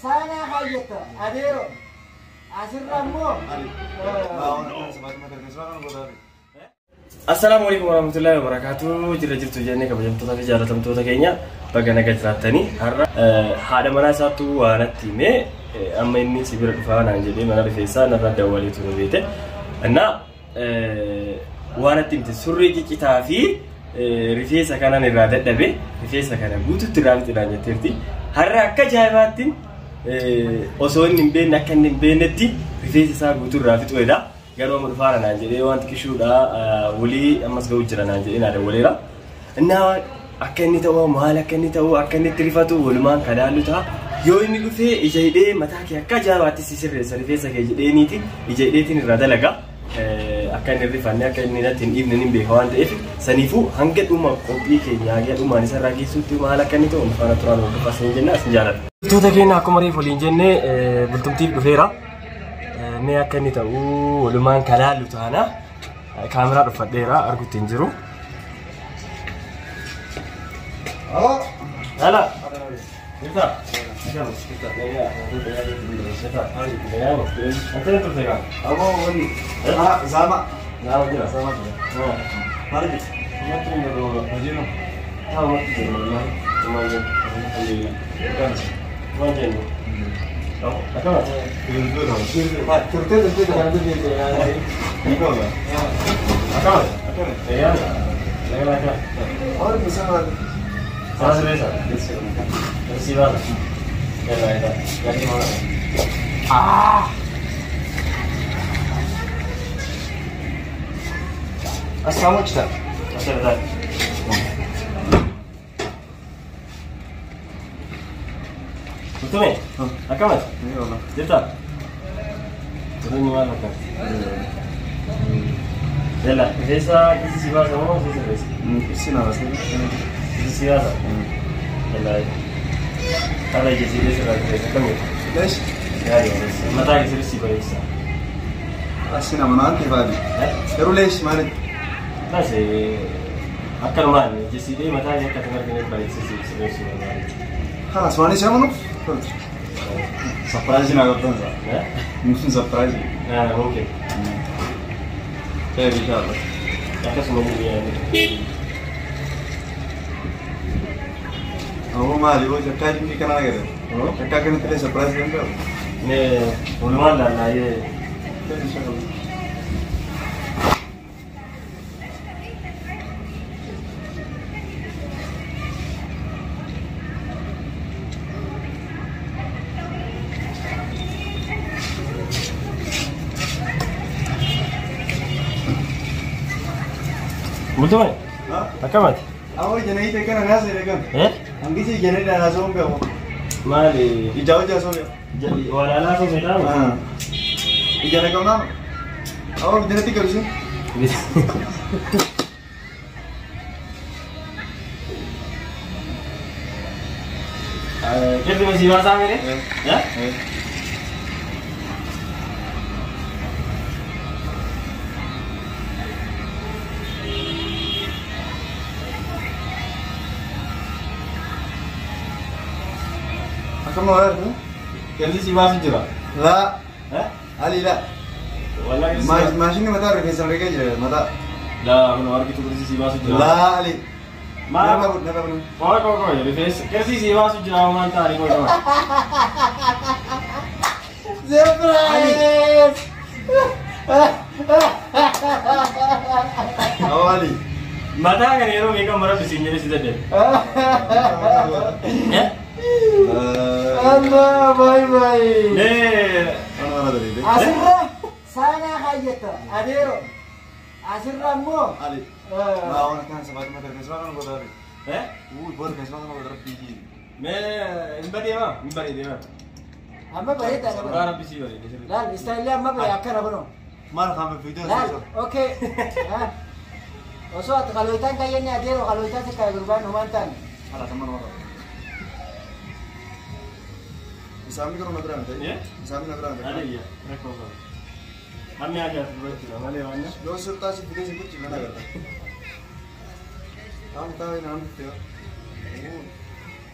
sana hayyata adeero asirrammoo Assalamu alaikum warahmatullahi wabarakatuh. Jirtu jenne kabajamtoota fi jaalatamtoota keenya baga nagaa jiraatanii har'a haadha manaa isaatu waanatti himee amma inni sibira dhufaa naan jedhee mana rifeensaa narra dawwalee ture beete እና waanatti himte surrii ciccitaa fi rifeensa kanaan irraa dadhabe rifeensa kana guututti irraa fixidhaan jetteerti har'a akka jaayibaatti osoo inni hin beekne akka inni hin beeknetti rifeensa isaa guutuu irraa fixuedha. Garuu amma dhufaa naan jedhee wanti kishuudha walii ammas ga'u jira naan jedhee naa dawwaleera. Innaa akka inni ta'u maal akka inni ta'u akka inni itti rifatu walumaan kadhaallu ta'a. Yoo inni dhufee ija hidhee mataa kee akka ajaa'ibaatti si sirreessa rifeensa kee jedheeniiti ija hidheetiin irraa dalaga. Akka inni rifanne akka inni natti hin dhiibne hin beeka waan ta'eef saniifuu hanga dhuma qophii keenya hanga dhumaan isarraa geessuutti maal akka inni ta'u faana turaan hordofaa siin jenna asin jaalladha. Bultoota keenya akkuma reef waliin jennee bultumtiif dhufeera. Mee akka inni ta'u walumaan kadhaallu taana kaameraa dhufadheera arguutti hin jiru. Hala. Kita. sama Assalamualaikum. Betul ni? Akamat? Cerita? Terus ni mana kan? Yalah, biasa kisi siapa sama kisi biasa. Kisi nama sih. Kisi siapa? Yalah. Kalau kisi biasa lagi kamu. Lesh. Ya, ya. Mata kisi biasa. Asyik nama nanti balik. Terus lesh mana? Nasi akan mana? Kisi dia mata yang kata mereka balik kisi biasa. Halas mana siapa nu? Surprise nak apa tu? Mungkin surprise. Mungkin. Saya bisa apa? Apa semua dia ni? Aku mah dia cakap ni kena lagi tu. Cakap kena terus surprise kan tu. Ni ulama lah ye. Betul ni? Akamat? Awak jangan itu kan nasi lekan. Anggi sih jangan dah nasi ombe awak. Mali. Ijau ijau soalnya. Jadi wala so kita. Ijau lekan mana? Awak jangan tiga sih. Kita masih bahasa ni? Ya? Kamu ada tu? Kerja si bahasa juga. La. Ali la. Wala Masih ni mata revisi mereka je mata. Dah, kalau orang kita kerja si bahasa juga. La Ali. Mana? Napa pun. Kau revisi kerja si bahasa juga orang tadi kau. Surprise. Ali. Mata kan ni orang mereka marah besi jadi sudah deh. Ya? Allah, bye bye. Mana tadi? Asirra, sana hayyata adeero. Asirrammoo Ali. Awak kan sebab mata kesalahan kau dari. Baru kesalahan kau dari biji. Imbadi mah, imbadi dia mah. Amma beri tak? Orang besi beri. Lan, istilah amma beri akar apa no? Mana kamu video Lan, okay. Osok kalau itan kayaknya adeero, kalau itan sekarang berban humantan. Alah teman orang. Isami kau nak berangkat? Ya? Isami nak berangkat? Ada iya, rekor. Kami aja buat kita, mana mana? Dua serta si video sebut cina nak kata. Kamu tahu ini anu tu.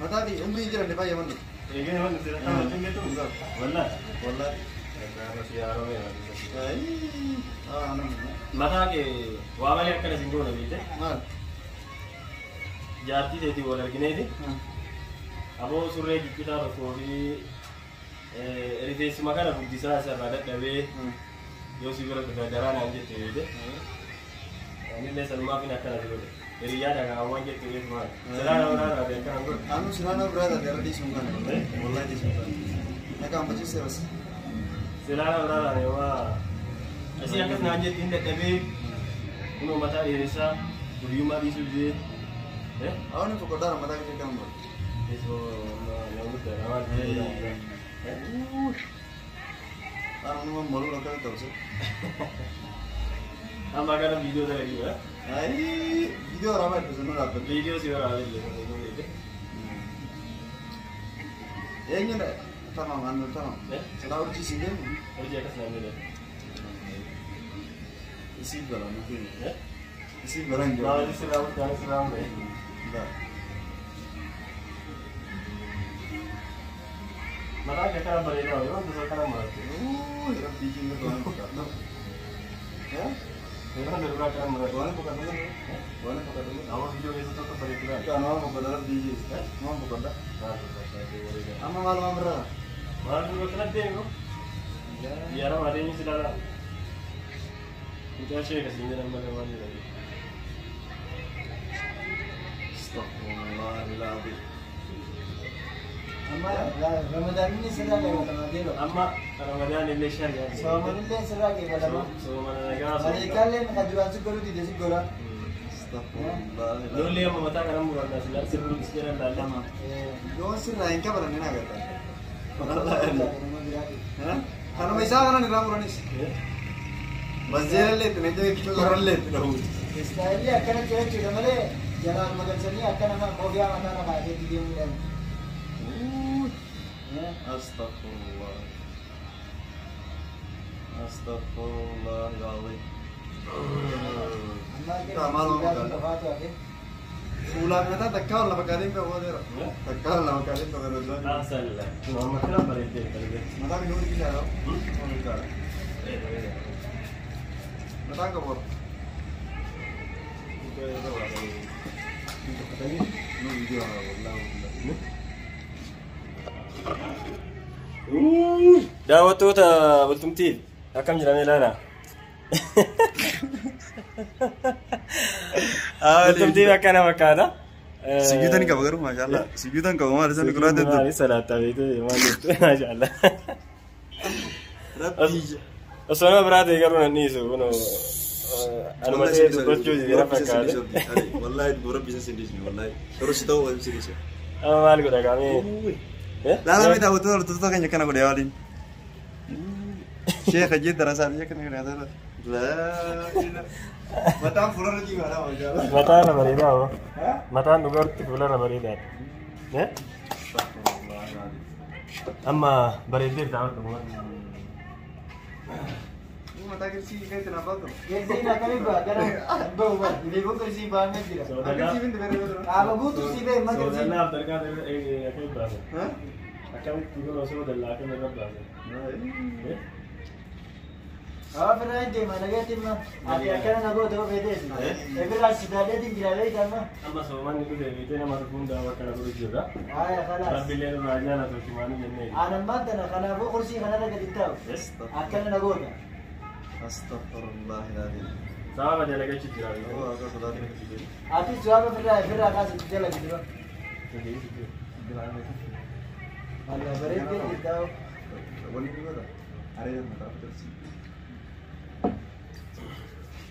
Mata di umri je ada apa yang mana? إيه هون نصير كم تنجي تو ولا والله بس يا رب اي انا متى كي وعمل يا كنا سنقول نبيته ما جارتي تيجي ولا كنيدي أبو سوري كده رفوري ريفيس ما كان بدي ساسا بعد نبي يوسف يقول لك دران عندي تيجي يعني ليس ما فينا كنا تقول رياضة كان أول جت تيجي ما سلام ولا هذا كان أقول انا سنانا برادة دي سمكان والله دي سمكان انا كان بجي سيرس سلام ولا هذا هو أسي أكثر ناجي تيجي تبي إنه متى يرسا اليوم ما بيسوي انا فكرت انا متى كده كم eso no gusta grabar انا ما مولو لو كده توصل हम अगर वीडियो देखेंगे ना اي فيديو رابط بس انه رابط वीडियो से और आगे يعني تمام انا تمام لا ارجي سيدي और जैसा सुनाने लगे يسيب بلا ما فيني يسيب بلا نجوا لا इसे राउंड जाने से राउंड है لا मरा क्या काम बनेगा वो दूसरा काम मारते اوه يا ربي يجي من دوام فقط ها मेरा मेरा काम मारते دوام فقط دوام فقط हमारा वीडियो ऐसा तो बनेगा كان ما فقط ربي يجي ما فقط اما ما له امر मार दूँगा कितना देंगे यार हमारे नहीं सिला kita share kasi hindi naman naman nila Astaghfirullah العظيم أما رمضان اللي سراقي ولا ما ديرو؟ أما رمضان اللي شهر يعني صومن اللي سراقي ولا ما؟ صومنا نجاح هذا يكلم خدوان سكرو دي دي سكرو. Astaghfirullah لو اللي يوم متى كلام مراد سلا سر سكير لا لا تمام يوم سر راين كبر نينا قلت ها أنا ما يسافر أنا نرام رانيس بس جيل اللي تنجي كيلو كرر اللي تلو إسرائيلي أكنا كذا كذا ملء جلال مدرسة سني أكنا ما كوبيا ما أنا بعد تيجي من Astaghfirullah Astaghfirullah العظيم Ulang kata tekal lah pakalim pe wo dera. Tekal lah pakalim pe dera. لا سلا ما كلام مريض كده Mata minum di sana. Mata ke bor. Nu video wallah. daawwattoota bultumtii akkam jedhamee ilaala bultumtii akkana fakkaata Sigitan ka bagaru masyaallah. Sigitan ka umar san kurat itu. maali salaata beetu maal jettu maashaallah Rabbi. osoo biraate garuu nan dhiisu kuno anuma ta'ee dubbachuu jira fakkaate Wallahi Rabbi san sindis wallahi. Terus tahu wa sindis. ama maal godha qaamee لا لا متى وتر تطلع كأنك أنا أقول يا ولين شيخ جد دراسات يا كنا كنا هذا لا متى فلان رجي ولا ما شاء الله mataan bareedaa hoo mataan dhugaatti fuularra bareedaa amma bareeddee daawwadhu متى كرسي كيف تنابض Gedina kaliba garam bawa ini bukan kursi banget dia. كرسي بنت بره Apa butuh sih be macam sih. soodallaa dargaa akkam baase ها akkamitti kun osoo dallaa akkam irra baase Apa pernah ini mana gaya tim mah? Apa akan nago tu bedes. Ebelah sudah ada di jalan itu mah. amma soomanni dhufe beekee nama dhufuun daawwa akkana godhu jirra Ayah kalah. rabbiillee nurraa jaalatu simaanii jennee Anak mantan karena aku kursi karena ada di tahu. Akan nago tu. أستغفر الله العظيم sababa dalagachi jira هو هذا صلاة Tapi suara pernah kasih dia lagi tu. Ada beres di tahu. boleh juga ada yang tak tersi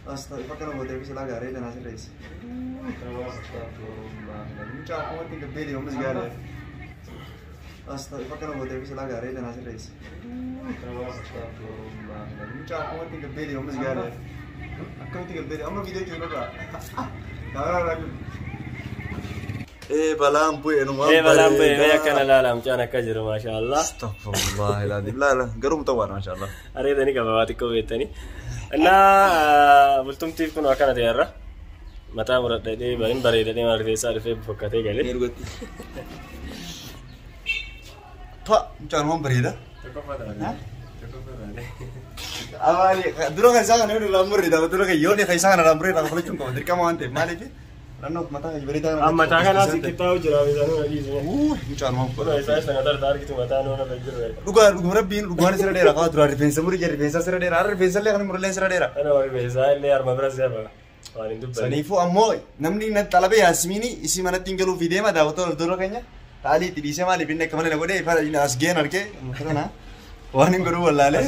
Astaga, pakai nama hotel bisa lagi ada dan hasil race. Astagfirullah. Muncak aku mati ke beli om segala. Astaga, pakai nama hotel bisa lagi ada dan hasil race. Astagfirullah. Muncak aku mati ke beli om segala. Aku mati ke beli. Amma video cuma tak. Kamera lagi. balaan bu'e nu balaan bu'e akkana laalamchaan akka jiru maashaallah Astagfirullah العظيم لا لا قرب طوال ما شاء الله areedani qaba xiqqoo beektanii እና bultumtiif kun akkana ta'erra mataa muradhadhee bareedadhee maal rifeensaa dhufee fokkatee galee طا مجان هم بريدة تكفى أمالي دلوك خيسان أنا ولا مريدة دلوك يوني خيسان أنا مريدة أنا خليك كم درك ما أنت مالي في لأنه متى بريدة أما تاكا ناس كتاو جرا بيزانو نجيز مجان هم كنا إساس تنادر دار كتو متى أنا بجرا lugar مربين lugar سر ديرا قاد ترى ريفنس مري جري ريفنس سر ديرا ريفنس اللي أنا مرلين سر ديرا أنا واري بيزا اللي أرما براسيا بقى وارين دب سنيفو أمو نمني نتطلبي ياسميني اسمي من تينجلو فيديو ما داوتو دورو كنيا تعالي تديسه مالي بينك كمان لو ده فا إن أسجين أركي مثلاً وانين برو ولا له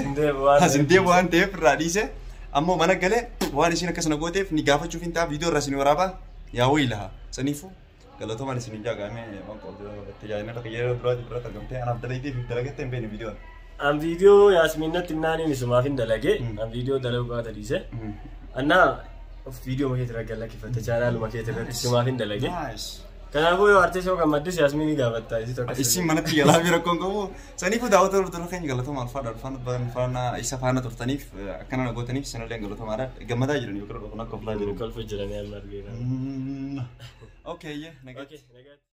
هسنتي وان تيف راديسه أمو منا قاله وان إيشنا كسر نقوتيف نيجافة تشوفين تا فيديو راسيني ورابا يا ويلها سنيفو قالوا تو مالي سنيجا قامي ما قلت تجاهنا تغيير برا ترجمته أنا بدأت في درجة تنبين فيديو am video Yasminna tinnani nisuma fin dalage am video dalagu ka tadise anna video makee tiragal lakifata channel makee tisuma fin dalage kanaafuu yoo artist yoo gammaddis Yasmini gaafatta isi tokko isin manatti galaa bira konkomu saniifu daawwatoo dhuftan keenya galatoomaa alfaadha dhufan faana isa faana turtaniif akkana nagootaniif sanallee galatoomaadha gammadaa jiran yoo kana akka fulaa jiran kolfa jiranii amma argeera okay yeah